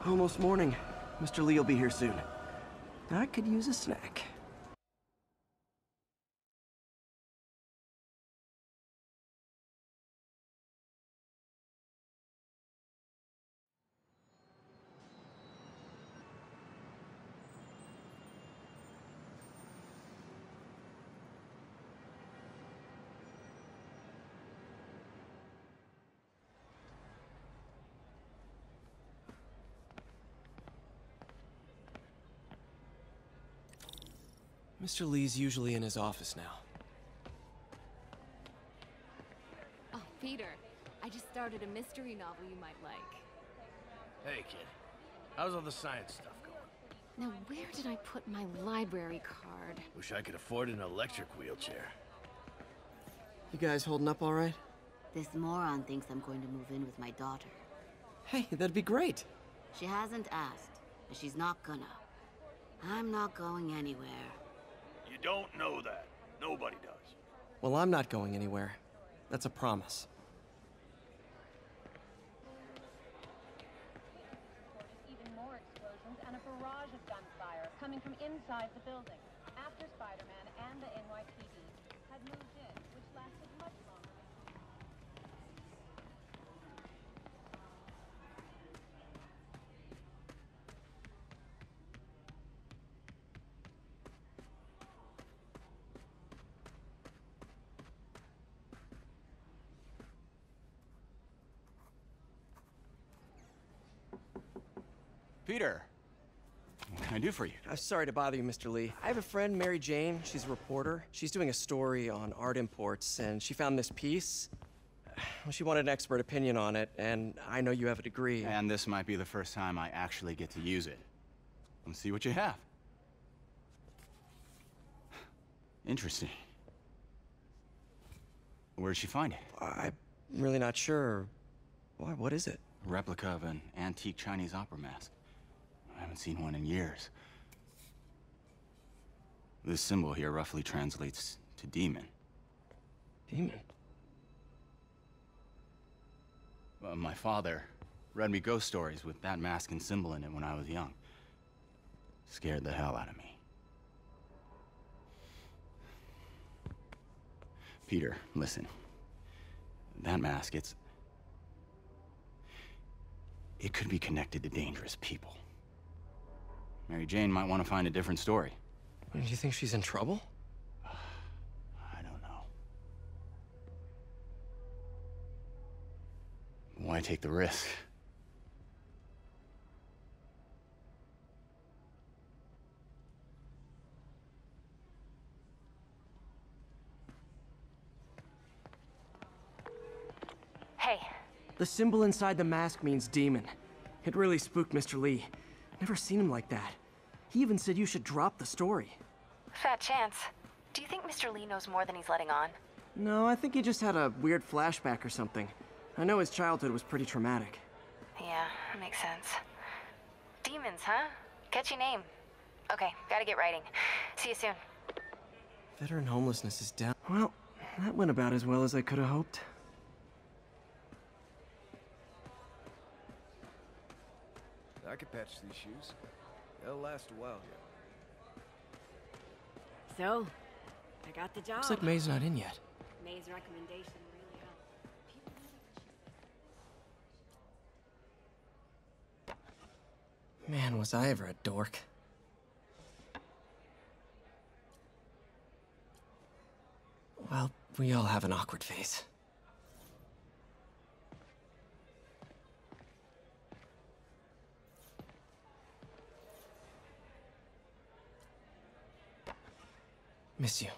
Almost morning. Mr. Lee will be here soon. I could use a snack. Mr. Lee's usually in his office now. Oh, Peter, I just started a mystery novel you might like. Hey, kid. How's all the science stuff going? Now, where did I put my library card? Wish I could afford an electric wheelchair. You guys holding up all right? This moron thinks I'm going to move in with my daughter. Hey, that'd be great. She hasn't asked, and she's not gonna. I'm not going anywhere. You don't know that. Nobody does. Well, I'm not going anywhere. That's a promise. Even more explosions and a barrage of gunfire coming from inside the building after Spider-Man and the NYPD had moved in, which lasted much longer. Peter, what can I do for you? Sorry to bother you, Mr. Lee. I have a friend, Mary Jane. She's a reporter. She's doing a story on art imports, and she found this piece. Well, she wanted an expert opinion on it, and I know you have a degree. And this might be the first time I actually get to use it. Let's see what you have. Interesting. Where did she find it? I'm really not sure. Why, what is it? A replica of an antique Chinese opera mask. I haven't seen one in years. This symbol here roughly translates to demon. Demon? My father read me ghost stories with that mask and symbol in it when I was young. Scared the hell out of me. Peter, listen. That mask, it could be connected to dangerous people. Mary Jane might want to find a different story. Do you think she's in trouble? I don't know. Why take the risk? Hey. The symbol inside the mask means demon. It really spooked Mr. Lee. Never seen him like that. He even said you should drop the story. Fat chance. Do you think Mr. Lee knows more than he's letting on? No, I think he just had a weird flashback or something. I know his childhood was pretty traumatic. Yeah, that makes sense. Demons, huh? Catchy name. Okay, gotta get writing. See you soon. Veteran homelessness is down. Well, that went about as well as I could have hoped. I could patch these shoes. They'll last a while yet. So, I got the job. Looks like May's not in yet. May's recommendation really helped. Man, was I ever a dork. Well, we all have an awkward phase. Miss you.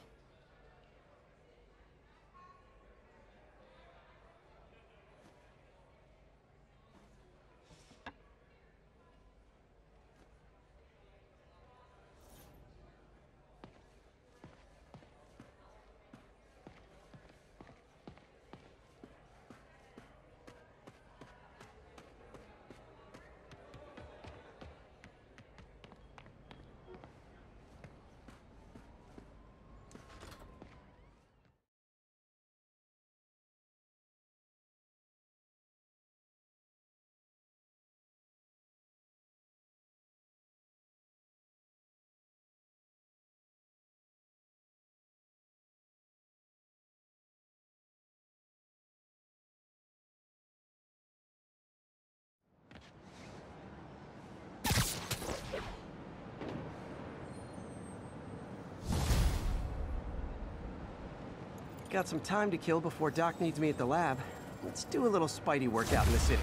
Got some time to kill before Doc needs me at the lab. Let's do a little Spidey workout in the city.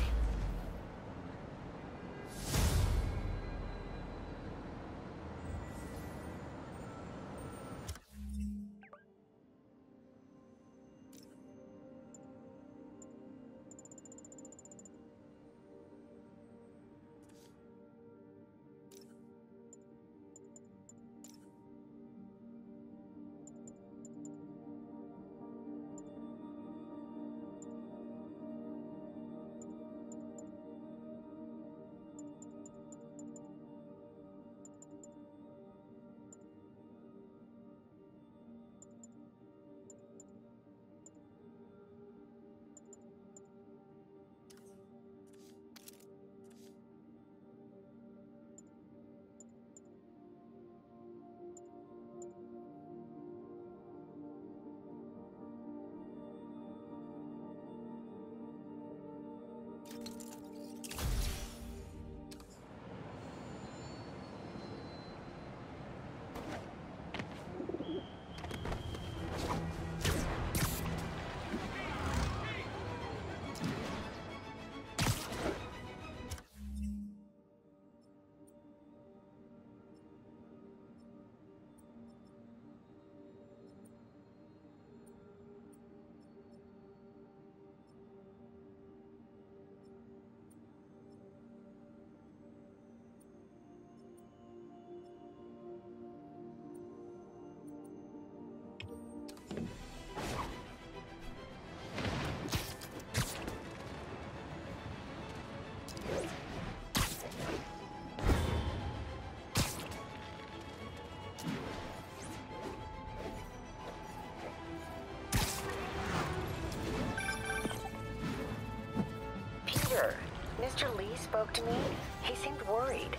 Mr. Lee spoke to me. He seemed worried.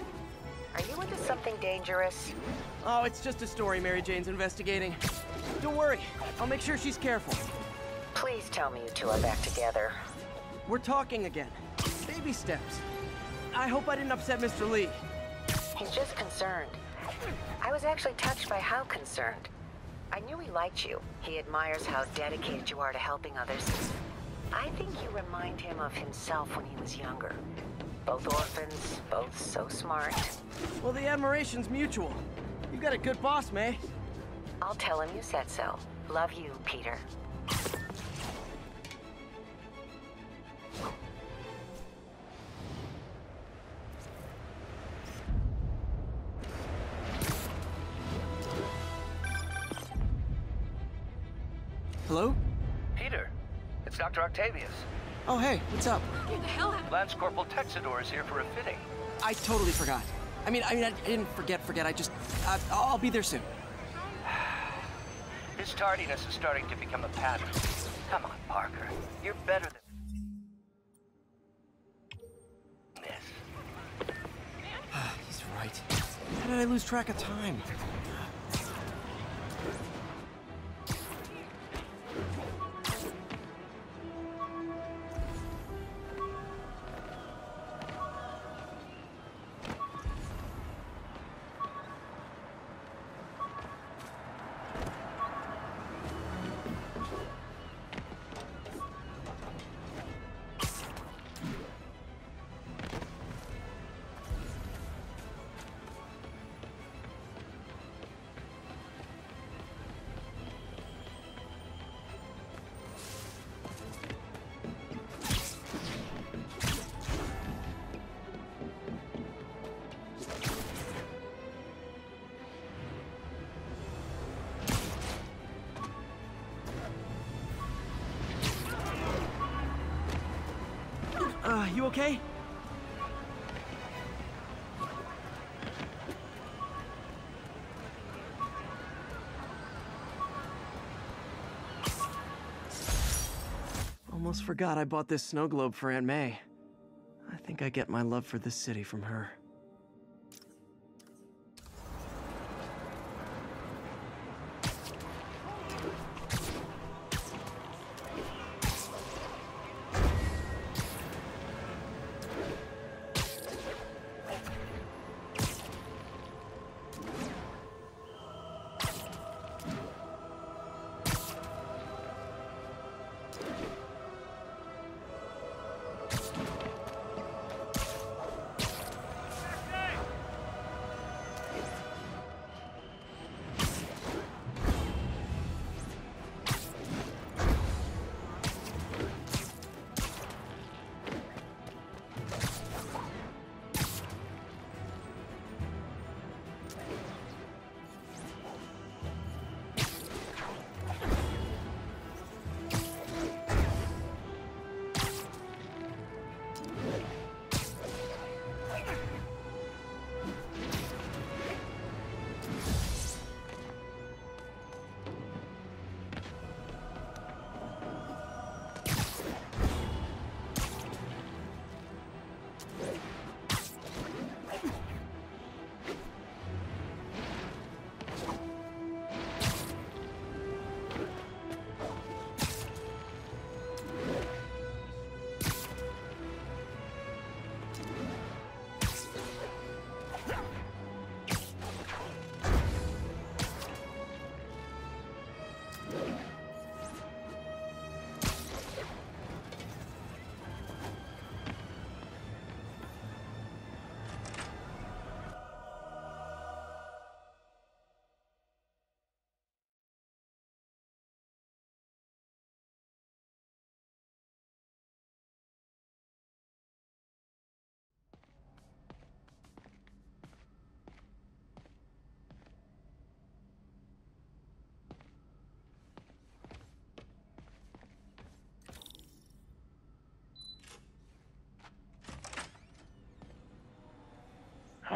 Are you into something dangerous? Oh, it's just a story Mary Jane's investigating. Don't worry, I'll make sure she's careful. Please tell me you two are back together. We're talking again. Baby steps. I hope I didn't upset Mr. Lee. He's just concerned. I was actually touched by how concerned. I knew he liked you. He admires how dedicated you are to helping others. I think you remind him of himself when he was younger. Both orphans, both so smart. Well, the admiration's mutual. You've got a good boss, May. I'll tell him you said so. Love you, Peter. Hello? Peter, it's Dr. Octavius. Oh, hey, what's up? Get the hell out. Lance Corporal Texidor is here for a fitting. I totally forgot. I mean, I didn't forget. I'll be there soon. His tardiness is starting to become a pattern. Come on, Parker. You're better than this. He's right. How did I lose track of time? You okay? Almost forgot I bought this snow globe for Aunt May. I think I get my love for this city from her.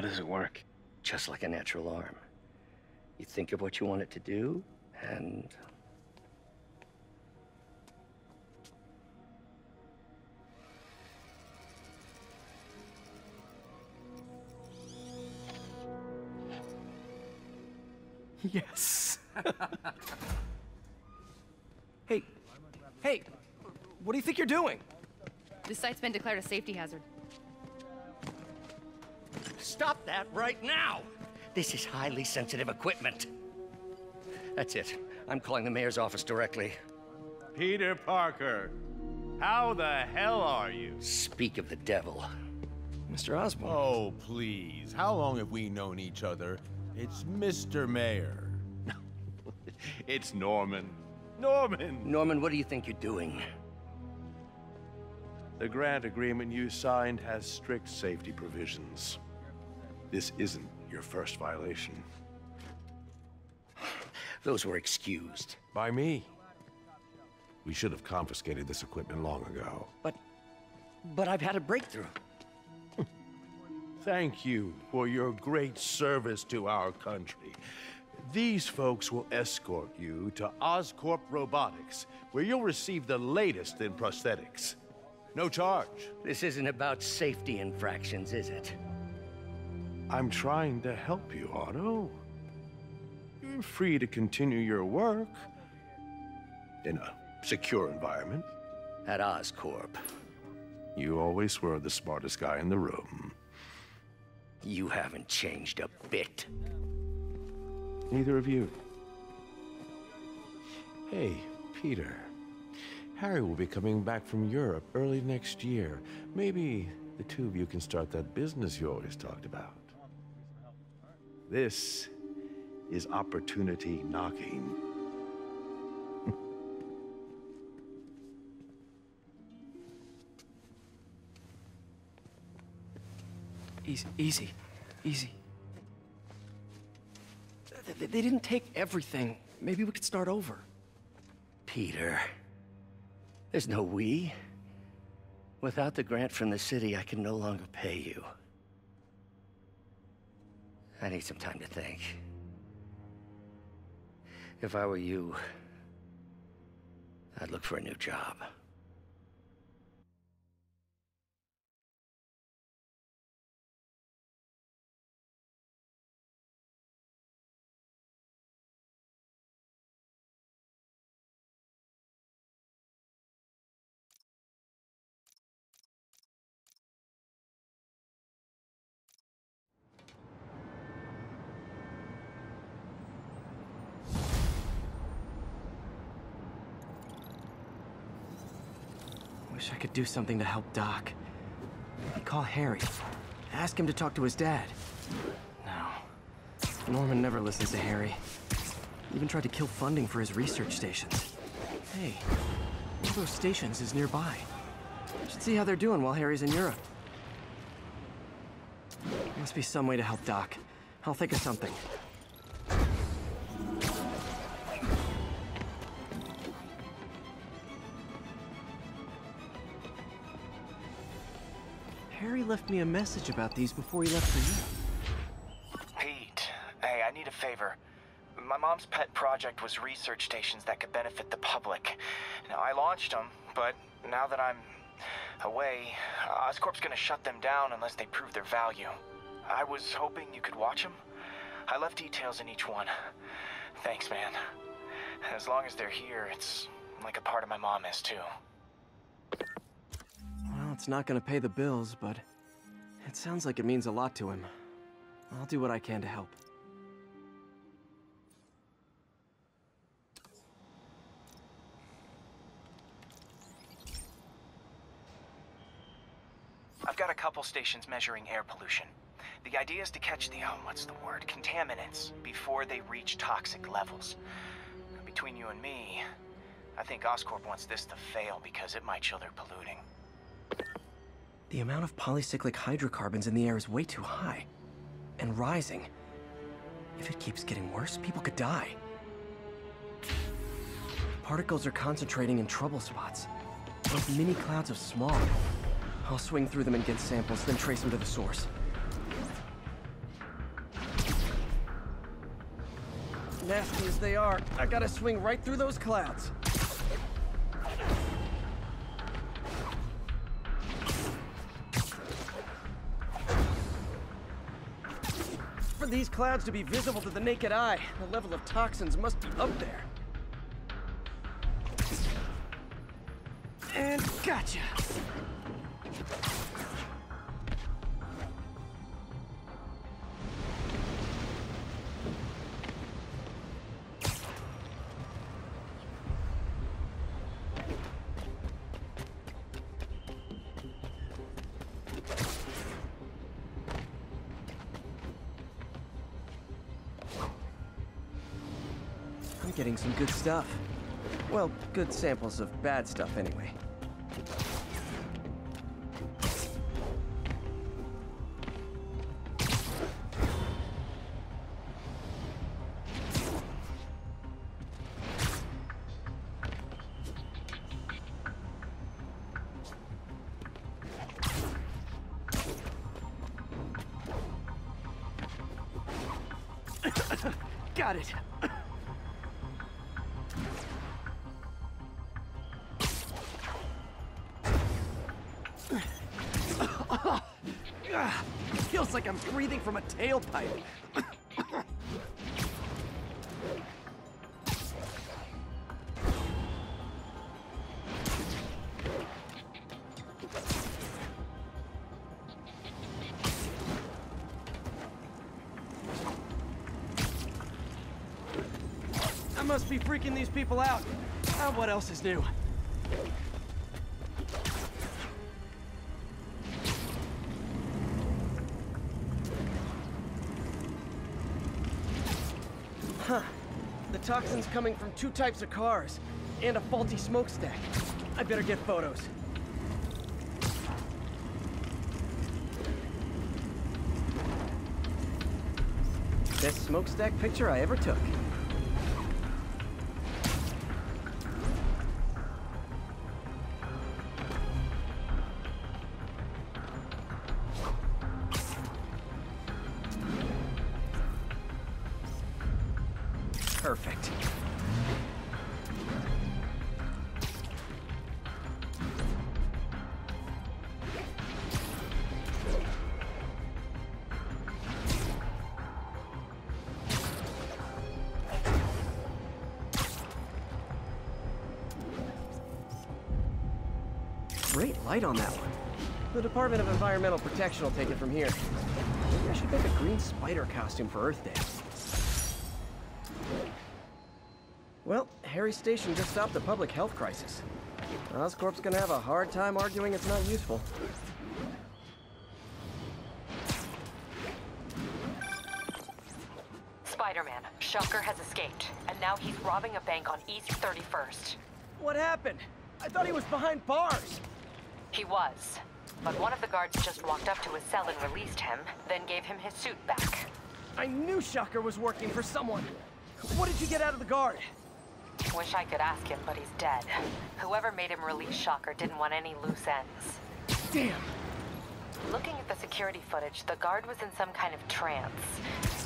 How does it work? Just like a natural arm. You think of what you want it to do, and... Yes. Hey, what do you think you're doing? This site's been declared a safety hazard. Stop that right now! This is highly sensitive equipment. That's it. I'm calling the mayor's office directly. Peter Parker, how the hell are you? Speak of the devil. Mr. Osborn. Oh, please. How long have we known each other? It's Mr. Mayor. It's Norman. Norman, what do you think you're doing? The grant agreement you signed has strict safety provisions. This isn't your first violation. Those were excused. By me. We should have confiscated this equipment long ago. But I've had a breakthrough. Thank you for your great service to our country. These folks will escort you to Oscorp Robotics, where you'll receive the latest in prosthetics. No charge. This isn't about safety infractions, is it? I'm trying to help you, Otto. You're free to continue your work in a secure environment. At Oscorp. You always were the smartest guy in the room. You haven't changed a bit. Neither of you. Hey, Peter. Harry will be coming back from Europe early next year. Maybe the two of you can start that business you always talked about. This is opportunity knocking. Easy. They didn't take everything. Maybe we could start over. Peter, there's no we. Without the grant from the city, I can no longer pay you. I need some time to think. If I were you, I'd look for a new job. Wish I could do something to help Doc. I'd call Harry. Ask him to talk to his dad. No. Norman never listens to Harry. Even tried to kill funding for his research stations. Hey, one of those stations is nearby. Should see how they're doing while Harry's in Europe. Must be some way to help Doc. I'll think of something. Harry left me a message about these before he left for you. Pete, hey, I need a favor. My mom's pet project was research stations that could benefit the public. Now, I launched them, but now that I'm away, Oscorp's gonna shut them down unless they prove their value. I was hoping you could watch them. I left details in each one. Thanks, man. As long as they're here, it's like a part of my mom is, too. Well, it's not gonna pay the bills, but it sounds like it means a lot to him. I'll do what I can to help. I've got a couple stations measuring air pollution. The idea is to catch the, contaminants before they reach toxic levels. Between you and me, I think Oscorp wants this to fail because it might show they're polluting. The amount of polycyclic hydrocarbons in the air is way too high. And rising. If it keeps getting worse, people could die. Particles are concentrating in trouble spots. Like mini clouds of smog. I'll swing through them and get samples, then trace them to the source. Nasty as they are, I gotta swing right through those clouds. For these clouds to be visible to the naked eye, the level of toxins must be up there. And gotcha! I'm getting some good stuff. Well, good samples of bad stuff anyway. Got it. Feels like I'm breathing from a tailpipe. I must be freaking these people out. What else is new? Huh. The toxin's coming from 2 types of cars, and a faulty smokestack. I better get photos. Best smokestack picture I ever took. Perfect. Great light on that one. The Department of Environmental Protection will take it from here. Maybe I should make a green spider costume for Earth Day. Well, Harry's station just stopped a public health crisis. Oscorp's gonna have a hard time arguing it's not useful. Spider-Man, Shocker has escaped, and now he's robbing a bank on East 31st. What happened? I thought he was behind bars. He was, but one of the guards just walked up to his cell and released him, then gave him his suit back. I knew Shocker was working for someone. What did you get out of the guard? Wish I could ask him, but he's dead. Whoever made him release Shocker didn't want any loose ends. Damn. Looking at the security footage, the guard was in some kind of trance.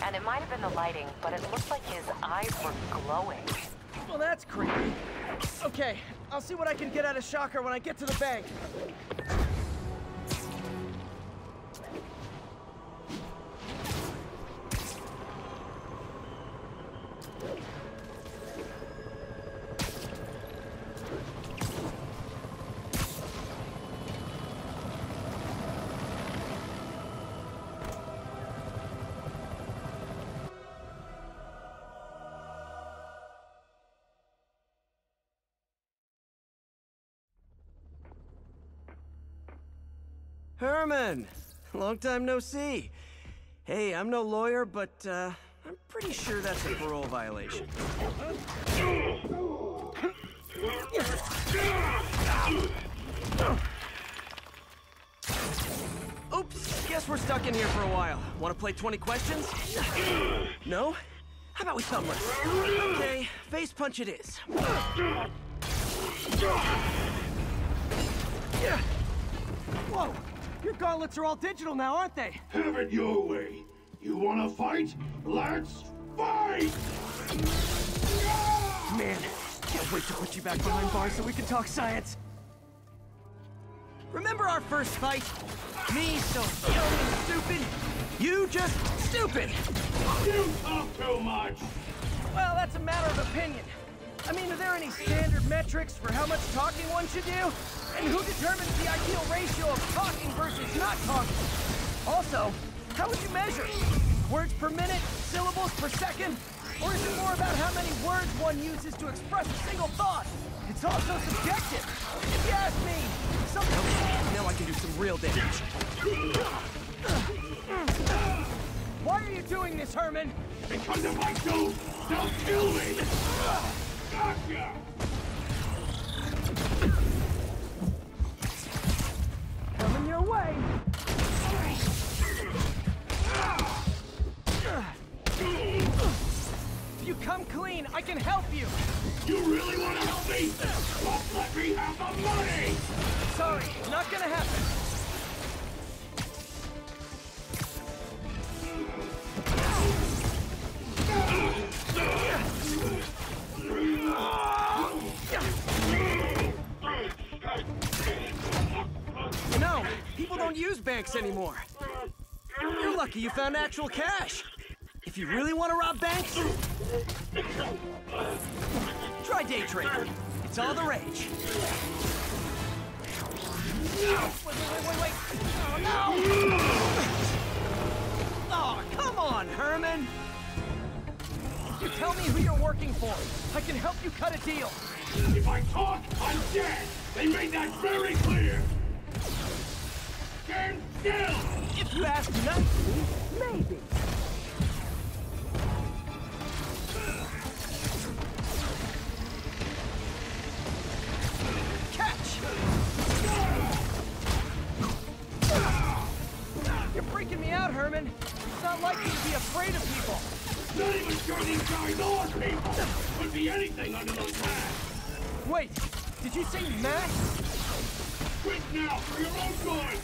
And it might have been the lighting, but it looked like his eyes were glowing. Well, that's creepy. Okay, I'll see what I can get out of Shocker when I get to the bank. Herman! Long time no see. Hey, I'm no lawyer, but I'm pretty sure that's a parole violation. Oops, guess we're stuck in here for a while. Want to play 20 questions? No? How about we thumb wrestle? Okay, face punch it is. Whoa! Your gauntlets are all digital now, aren't they? Have it your way. You wanna fight? Let's fight! Man, can't wait to put you back behind bars so we can talk science. Remember our first fight? Me so young and stupid, you just stupid. You talk too much. Well, that's a matter of opinion. I mean, are there any standard metrics for how much talking one should do? And who determines the ideal ratio of talking versus not talking? Also, how would you measure? Words per minute? Syllables per second? Or is it more about how many words one uses to express a single thought? It's also subjective. If you ask me, something... Now I can do some real damage. Why are you doing this, Herman? Because if I don't, they'll kill me! Gotcha! Coming your way! If you come clean, I can help you! You really want to help me? Don't let me have the money! Sorry, not gonna happen. No, people don't use banks anymore. You're lucky you found actual cash. If you really want to rob banks, try day trading. It's all the rage. Wait. Oh, no! Oh, come on, Herman! If you tell me who you're working for, I can help you cut a deal. If I talk, I'm dead! They made that very clear! Stand still! If you ask nicely, maybe. Catch! You're freaking me out, Herman. It's not like you to be afraid of people. Not even sure these guys are people! Could be anything under those masks! Wait, did you say masks? Quit now, for your own good!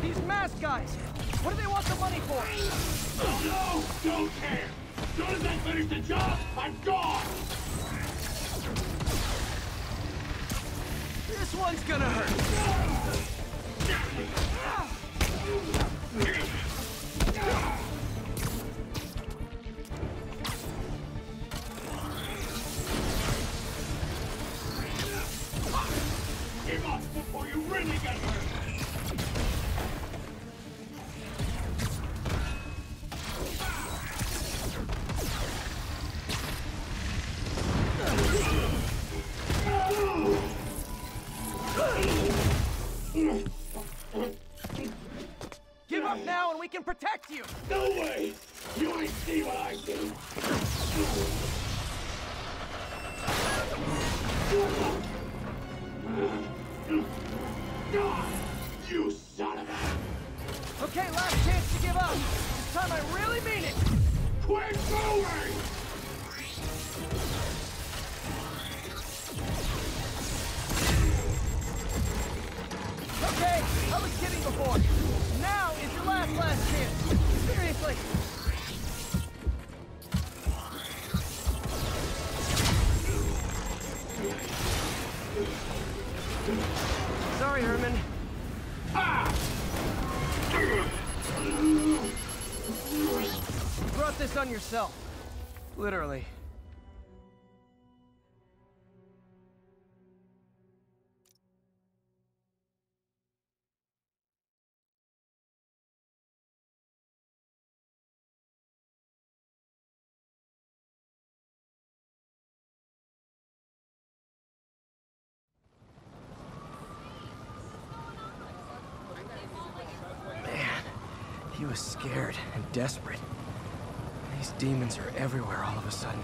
These mask guys, what do they want the money for? Oh no! Don't care! As soon as I finish the job, I'm gone! This one's gonna hurt. Give up before you really get hurt! Give up now and we can protect you! No way! You ain't see what I do! You son of a... Okay, last chance to give up. This time I really mean it! Quit moving! Okay, I was kidding before. Now is your last chance. Seriously. Sorry, Herman. You brought this on yourself. Literally. He was scared and desperate. These demons are everywhere all of a sudden.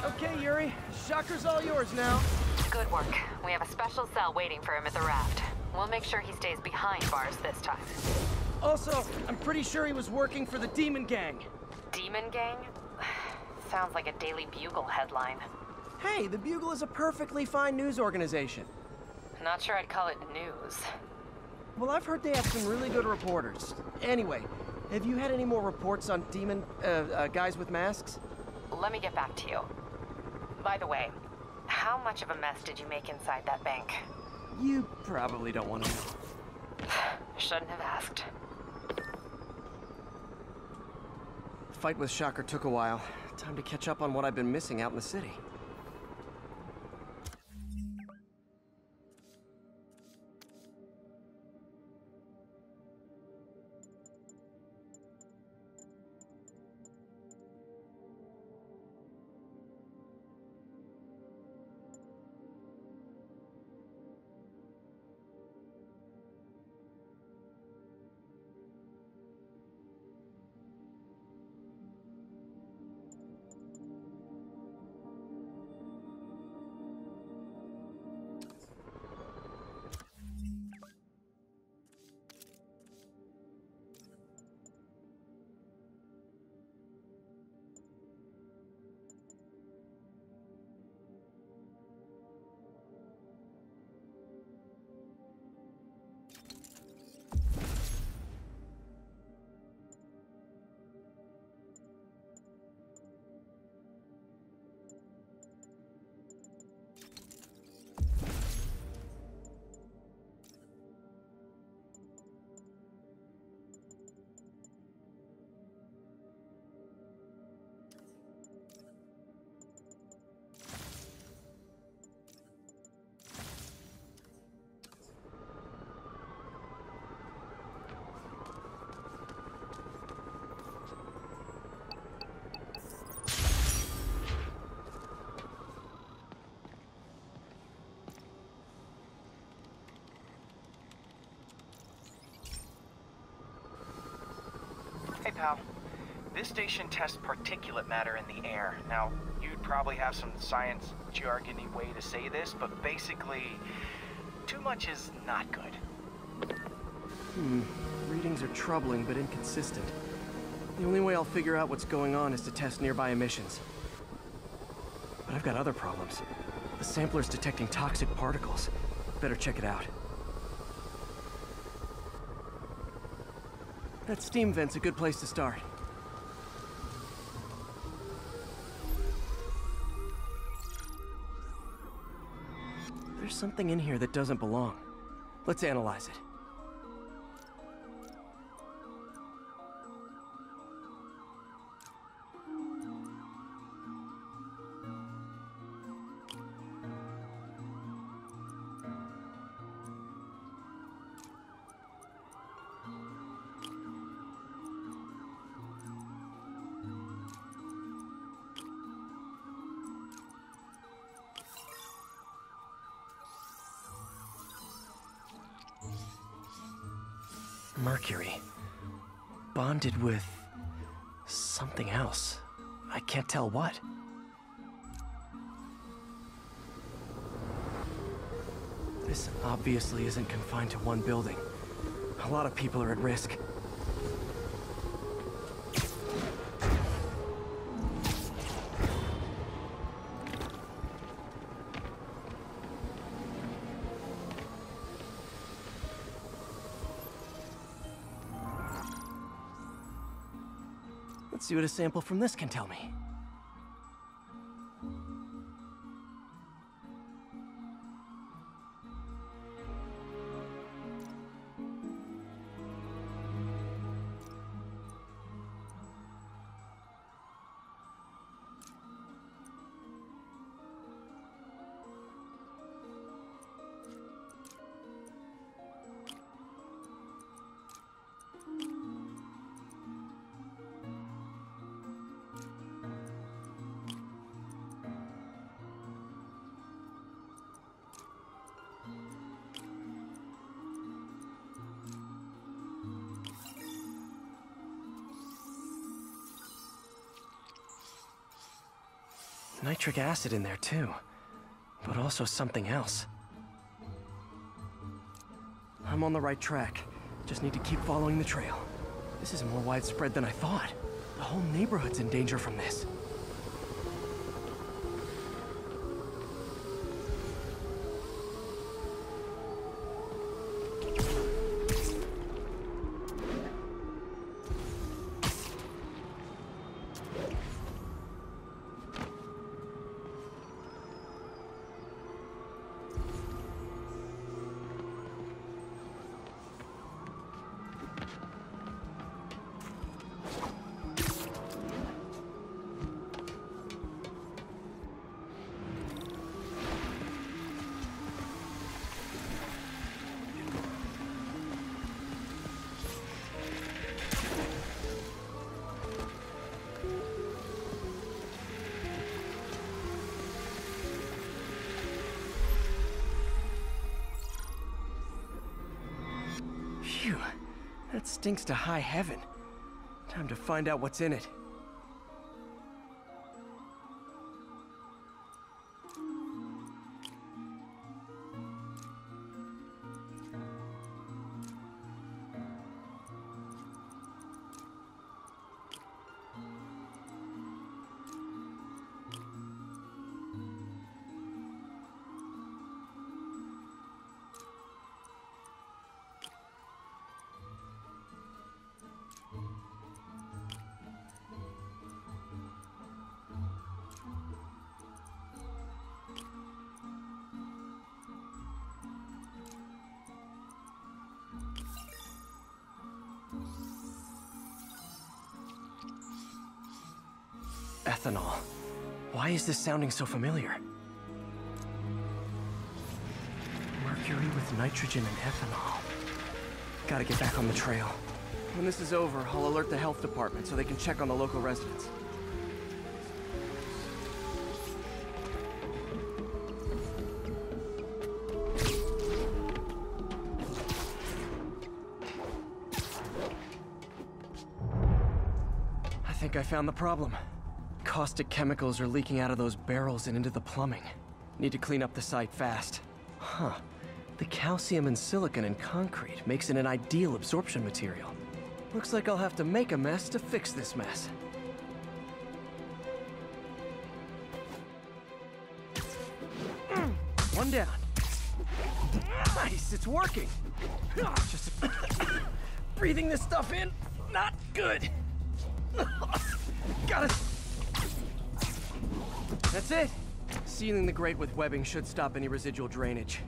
Okay, Yuri. Shocker's all yours now. Good work. We have a special cell waiting for him at the raft. We'll make sure he stays behind bars this time. Also, I'm pretty sure he was working for the Demon Gang. Demon Gang? sounds like a Daily Bugle headline. Hey, the Bugle is a perfectly fine news organization. Not sure I'd call it news. Well, I've heard they have some really good reporters. Anyway, have you had any more reports on guys with masks? Let me get back to you. By the way, how much of a mess did you make inside that bank? You probably don't want to know. Shouldn't have asked. The fight with Shocker took a while. Time to catch up on what I've been missing out in the city. Hey, pal. This station tests particulate matter in the air. Now, you'd probably have some science jargony way to say this, but basically, too much is not good. Readings are troubling but inconsistent. The only way I'll figure out what's going on is to test nearby emissions. But I've got other problems. The sampler's detecting toxic particles. Better check it out. That steam vent's a good place to start. There's something in here that doesn't belong. Let's analyze it. Mercury. Bonded with something else. I can't tell what. This obviously isn't confined to one building. A lot of people are at risk. Let's see what a sample from this can tell me. Nitric acid in there too, but also something else. I'm on the right track. Just need to keep following the trail. This is more widespread than I thought. The whole neighborhood's in danger from this. Phew. That stinks to high heaven. Time to find out what's in it. Ethanol. Why is this sounding so familiar? Mercury with nitrogen and ethanol. Gotta get back on the trail. When this is over, I'll alert the health department so they can check on the local residents. I think I found the problem. Caustic chemicals are leaking out of those barrels and into the plumbing. Need to clean up the site fast. Huh. The calcium and silicon in concrete makes it an ideal absorption material. Looks like I'll have to make a mess to fix this mess. One down. Nice, it's working. Just breathing this stuff in, not good. Got it. That's it. Sealing the grate with webbing should stop any residual drainage.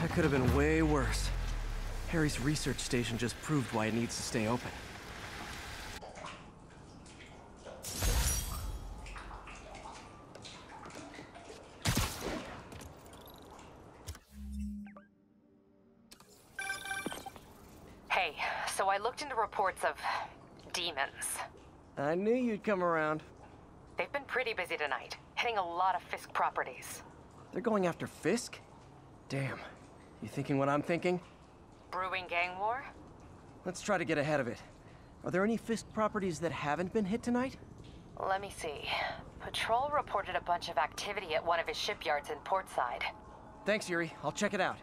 That could have been way worse. Harry's research station just proved why it needs to stay open. Hey, so I looked into reports of demons. I knew you'd come around. They've been pretty busy tonight, hitting a lot of Fisk properties. They're going after Fisk? Damn. You thinking what I'm thinking? Brewing gang war? Let's try to get ahead of it. Are there any Fisk properties that haven't been hit tonight? Let me see. Patrol reported a bunch of activity at one of his shipyards in Portside. Thanks, Yuri. I'll check it out.